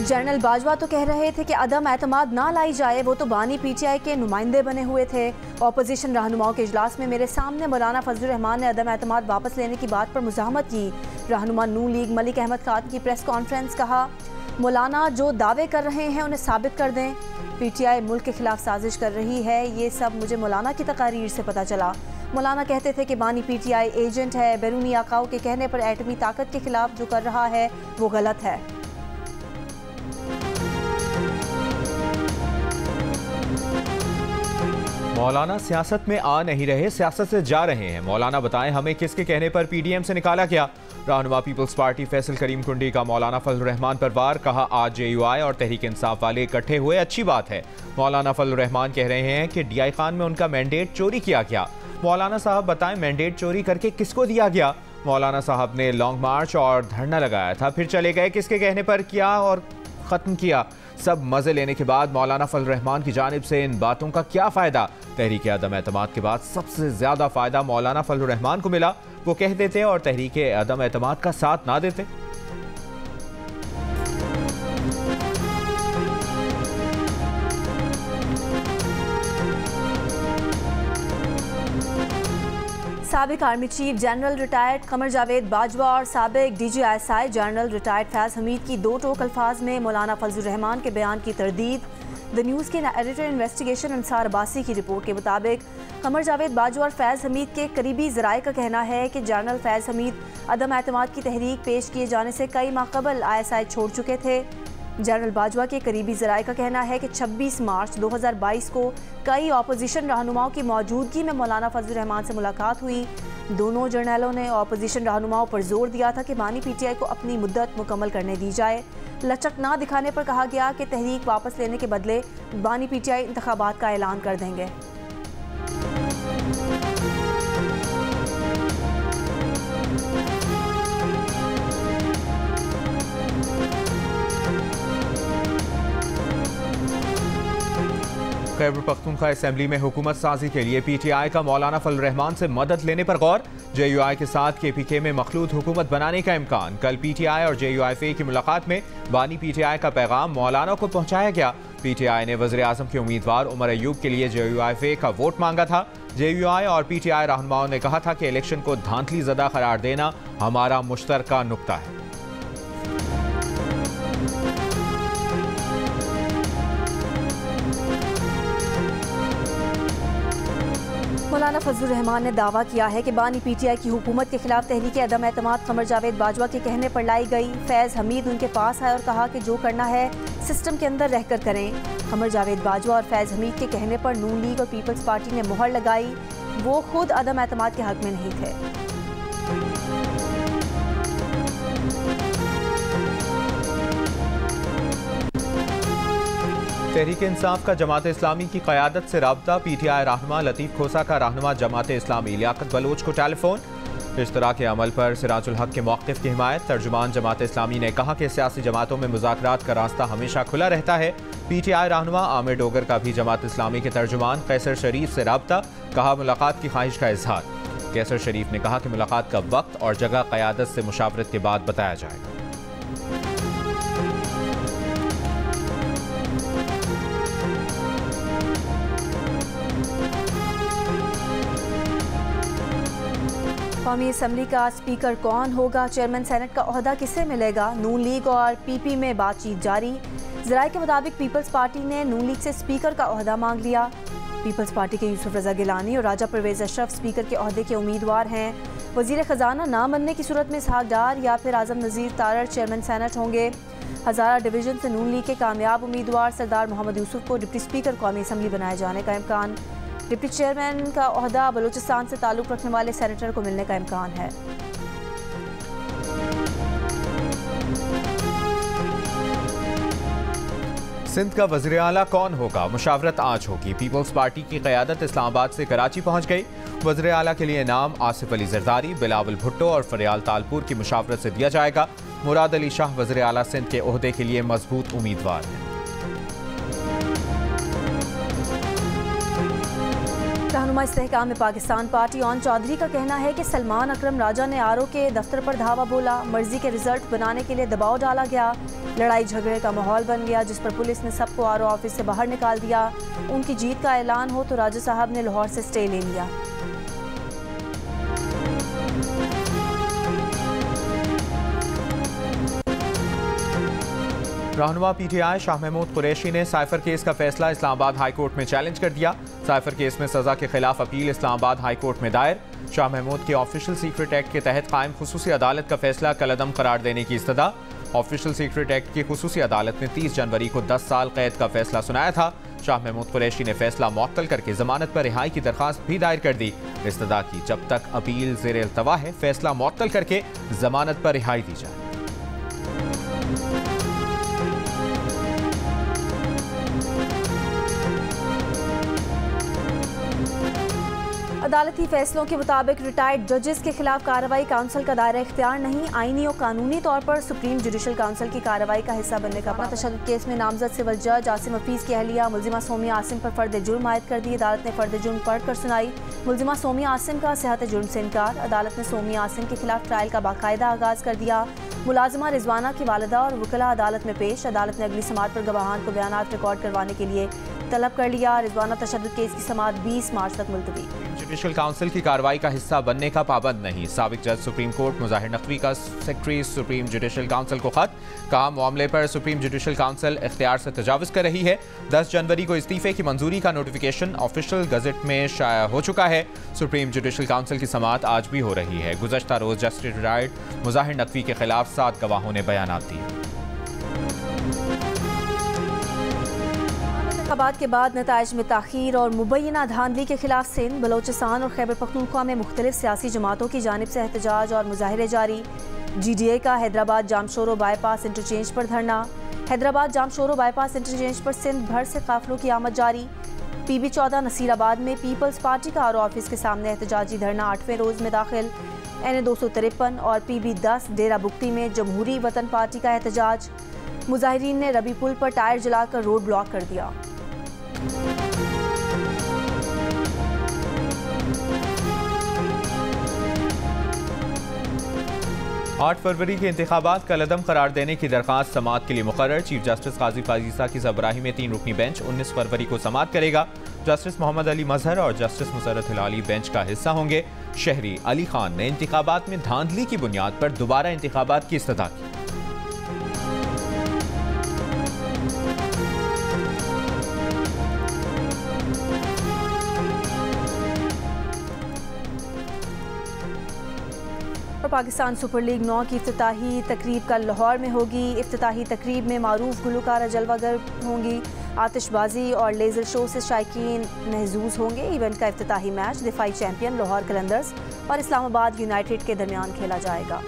General Bajwa तो कह रहे थे कि अदम एतमाद ना लाई जाए, वो तो बानी पीटीआई के नुमाइंदे बने हुए थे। ऑपोजिशन रहनुमाओं के इजलास में मेरे सामने मौलाना फजलुर रहमान ने अदम एतमाद वापस लेने की बात पर मुज़ाहमत की। रहनुमा नून लीग मलिक अहमद खान की प्रेस कॉन्फ्रेंस, कहा मौलाना जो दावे कर रहे हैं उन्हें साबित कर दें। पीटीआई मुल्क के खिलाफ साजिश कर रही है, ये सब मुझे मौलाना की तकारीर से पता चला। मौलाना कहते थे कि बानी पीटीआई एजेंट है, बैरूनी आकाओं के कहने पर एटमी ताकत के खिलाफ जो कर रहा है वो गलत है। मौलाना सियासत में आ नहीं रहे, सियासत से जा रहे हैं। मौलाना बताएं हमें किसके कहने पर पीडीएम से निकाला गया। रहनुमा पीपल्स पार्टी फैसल करीम कुंडी का मौलाना फजलुर रहमान पर वार, कहा आज जेयूआई और तहरीक इंसाफ वाले इकट्ठे हुए, अच्छी बात है। मौलाना फजलुर रहमान कह रहे हैं कि डीआई खान में उनका मैंडेट चोरी किया गया। मौलाना साहब बताएं मैंडेट चोरी करके किसको दिया गया। मौलाना साहब ने लॉन्ग मार्च और धरना लगाया था, फिर चले गए, किसके कहने पर किया और ख़त्म किया। सब मज़े लेने के बाद मौलाना फजलुर रहमान की जानिब से इन बातों का क्या फ़ायदा। तहरीक अदम एतमाद के बाद सबसे ज़्यादा फ़ायदा मौलाना फजलुर रहमान को मिला, वो कह देते और तहरीक अदम एतमाद का साथ ना देते। साबिक army chief general retired Qamar Javed Bajwa और साबिक DGISI जनरल रिटायर्ड फैज़ हमीद की दो टोक अल्फाज में मौलाना फजलुर रहमान के बयान की तरदीद। द न्यूज़ के एडिटर इन्वेस्टिगेशन अंसार अब्बासी की रिपोर्ट के मुताबिक कमर जावेद बाजवा और फैज़ हमीद के करीबी ज़राए का कहना है कि जनरल फैज़ हमीद अदम एतमाद की तहरीक पेश किए जाने से कई माह कबल ISI छोड़ चुके थे। जनरल बाजवा के करीबी ज़राए का कहना है कि 26 मार्च 2022 को कई ऑपोजिशन रहनुमाओं की मौजूदगी में मौलाना फजलुर रहमान से मुलाकात हुई। दोनों जर्नलों ने ऑपोजिशन रहनुमाओं पर जोर दिया था कि बानी पीटीआई को अपनी मुद्दत मुकम्मल करने दी जाए। लचक ना दिखाने पर कहा गया कि तहरीक वापस लेने के बदले बानी पीटीआई इंतखाबात का ऐलान कर देंगे। खैबर पख्तूनख्वा असेंबली में हुकूमत साजी के लिए पीटीआई का मौलाना फजलुर रहमान से मदद लेने पर गौर। जेयूआई के साथ केपीके में मखलूत हुकूमत बनाने का इम्कान। कल पीटीआई और जेयूआईफे की मुलाकात में बानी पीटीआई का पैगाम मौलाना को पहुंचाया गया। पीटीआई ने वज़ीर आज़म के उम्मीदवार उमर अयूब के लिए जेयूआईफे का वोट मांगा था। जेयूआई और पीटीआई रहनुमाओं ने कहा था कि इलेक्शन को धांधली ज़दा करार देना हमारा मुश्तरका नुक्ता है। मौलाना फजलुर रहमान ने दावा किया है कि बानी पीटीआई की हुकूमत के खिलाफ तहरीक अदम एतमाद कमर जावेद बाजवा के कहने पर लाई गई। फैज़ हमीद उनके पास आए और कहा कि जो करना है सिस्टम के अंदर रहकर करें। कमर जावेद बाजवा और फैज़ हमीद के कहने पर नून लीग और पीपल्स पार्टी ने मुहर लगाई, वो खुद अदम एतमाद के हक में नहीं थे। तहरीक इंसाफ का जमात इस्लामी की क़यादत से राब्ता। पीटीआई रहनुमा लतीफ़ खोसा का रहनुमा जमात इस्लामी लियाकत बलोच को टेलीफोन। इश्तराक के अमल पर सिराजुल हक के मौक़िफ़ की हिमायत। तर्जुमान जमात इस्लामी ने कहा कि सियासी जमातों में मुज़ाकरात का रास्ता हमेशा खुला रहता है। पीटीआई रहनुमा आमिर डोगर का भी जमात इस्लामी के तर्जुमान कैसर शरीफ से राब्ता, कहा मुलाकात की ख्वाहिश का इजहार। कैसर शरीफ ने कहा कि मुलाकात का वक्त और जगह क़यादत से मुशावरत के बाद बताया जाएगा। कौमी असम्बली का स्पीकर कौन होगा, चेयरमैन सेनेट का ओहदा किसे मिलेगा। नून लीग और पीपी में बातचीत जारी। ज़राए के मुताबिक पीपल्स पार्टी ने नून लीग से स्पीकर का ओहदा मांग लिया। पीपल्स पार्टी के यूसुफ रज़ा गिलानी और राजा परवेज़ अशरफ स्पीकर के ओहदे के उम्मीदवार हैं। वज़ीर ख़जाना ना बनने की सूरत में इसहाक डार या फिर आज़म नज़ीर तारड़ चेयरमैन सेनेट होंगे। हज़ारा डिवीज़न से नून लीग के कामयाब उम्मीदवार सरदार मोहम्मद यूसुफ को डिप्टी स्पीकर कौमी असम्बली बनाए जाने का इम्कान। डिप्टी चेयरमैन का ओहदा बलूचिस्तान से ताल्लुक़ रखने वाले सेनेटर को मिलने का इम्कान है। सिंध का वज़ीर आला कौन होगा, मुशावरत आज होगी। पीपल्स पार्टी की क़यादत इस्लामाबाद से कराची पहुंच गई। वज़ीर आला के लिए नाम आसिफ अली जरदारी, बिलावल भुट्टो और फरियाल तालपुर की मुशावरत से दिया जाएगा। मुराद अली शाह वज़ीर आला सिंध के ओहदे के लिए मजबूत उम्मीदवार हैं। रहनुमा इस्तेहकाम पाकिस्तान पार्टी ऑन चौधरी का कहना है कि सलमान अकरम राजा ने आरओ के दफ्तर पर धावा बोला। मर्जी के रिजल्ट बनाने के लिए दबाव डाला गया। लड़ाई झगड़े का माहौल बन गया, जिस पर पुलिस ने सबको आरओ ऑफिस से बाहर निकाल दिया। उनकी जीत का ऐलान हो तो राजा साहब ने लाहौर से स्टे ले लिया। रहनुमा पीटीआई शाह महमूद कुरैशी ने साइफर केस का फैसला इस्लामाबाद हाई कोर्ट में चैलेंज कर दिया। साइफर केस में सजा के खिलाफ अपील इस्लामाबाद हाई कोर्ट में दायर। शाह महमूद के ऑफिशियल सीक्रेट एक्ट के तहत कायम खुसूसी अदालत का फैसला कलअदम करार देने की इस्तदा। ऑफिशियल सीक्रेट एक्ट की खुसूसी अदालत ने 30 जनवरी को 10 साल कैद का फैसला सुनाया था। शाह महमूद कुरैशी ने फैसला मुअत्तल करके जमानत पर रिहाई की दरखास्त भी दायर कर दी। इस्तदा की जब तक अपील ज़ेर इल्तवा है, फैसला मुअत्तल करके जमानत पर रिहाई दी जाए। अदालती फैसलों के मुताबिक रिटायर्ड जजेस के खिलाफ कार्रवाई काउंसिल का दायरा इख्तियार नहीं। आईनी और कानूनी तौर पर सुप्रीम जुडिशल काउंसिल की कार्रवाई का हिस्सा बनने का तशद्दुद केस में नामजद सिविल जज आसिम हफीज की अहलिया मुलजिमा सोमिया आसिम पर फर्द जुर्म आयद कर दी। अदालत ने फर्द जुर्म पढ़कर सुनाई। मुलजिमा सोमिया आसिम का सेहत जुर्म से इनकार। अदालत ने सोमिया आसिम के खिलाफ ट्रायल का बाकायदा आगाज कर दिया। मुलाजिमा रिजवाना की वालिदा और वकला अदालत में पेश। अदालत ने अगली समाअत पर गवाहान को बयानात रिकॉर्ड करवाने के लिए तलब कर लिया। रिजवाना तशद्दुद केस की समाअत 20 मार्च तक मुलतवी। जुडिशल काउंसिल की कार्रवाई का हिस्सा बनने का पाबंद नहीं। साबिक जज सुप्रीम कोर्ट मुजाहिर नकवी का सेक्रेटरी सुप्रीम जुडिशल काउंसिल को खत। कहा मामले पर सुप्रीम जुडिशल काउंसिल इख्तियार से तजावुज कर रही है। 10 जनवरी को इस्तीफे की मंजूरी का नोटिफिकेशन ऑफिशियल गजट में शाया हो चुका है। सुप्रीम जुडिशल काउंसिल की समाअत आज भी हो रही है। गुज़श्ता रोज जस्टिस रिटायर्ड मुजाहिर नकवी के खिलाफ 7 गवाहों ने बयानात दिए। इंतखाबात के बाद नताइज में ताख़ीर और मुबैना धांधली के खिलाफ सिंध, बलोचिस्तान और खैबर पख्तूनख्वा में मुख्तलिफ सियासी जमातों की जानिब से एहतजाज और मुजाहिरे जारी। GDA का हैदराबाद जामशोरो बाईपास इंटरचेंज पर धरना। हैदराबाद जामशोरो बाईपास इंटरचेंज पर सिंध भर से काफिलों की आमद जारी। PB14 नसीराबाद में पीपल्स पार्टी का आरओ ऑफिस के सामने एहतजाजी धरना 8वें रोज़ में दाखिल। NA 253 और PB10 डेरा बुगटी में जमहूरी वतन पार्टी का एहतजाज। मुजाहिरीन ने रबी पुल पर टायर जलाकर रोड ब्लॉक कर दिया। 8 फरवरी के इंतखाबात कलअदम करार देने की दरखास्त समाअत के लिए मुकर्रर। चीफ जस्टिस काजी फाजीसा की सरबराही में 3 रुकनी बेंच 19 फरवरी को समाअत करेगा। जस्टिस मोहम्मद अली मजहर और जस्टिस मुसर्रत हिलाली बेंच का हिस्सा होंगे। शहरी अली खान ने इंतखाबात में धांधली की बुनियाद पर दोबारा इंतखाबात की इस्तदा की। और पाकिस्तान सुपर लीग 9 की इफ्तिताही तकरीब कल लाहौर में होगी। इफ्तिताही तकरीब में मारूफ गुलकारा जलवागर होंगी। आतिशबाजी और लेज़र शो से शायकीन महजूज होंगे। इवेंट का इफ्तिताही मैच दिफाई चैंपियन लाहौर कलंदर्स और इस्लामाबाद यूनाइटेड के दरमियान खेला जाएगा।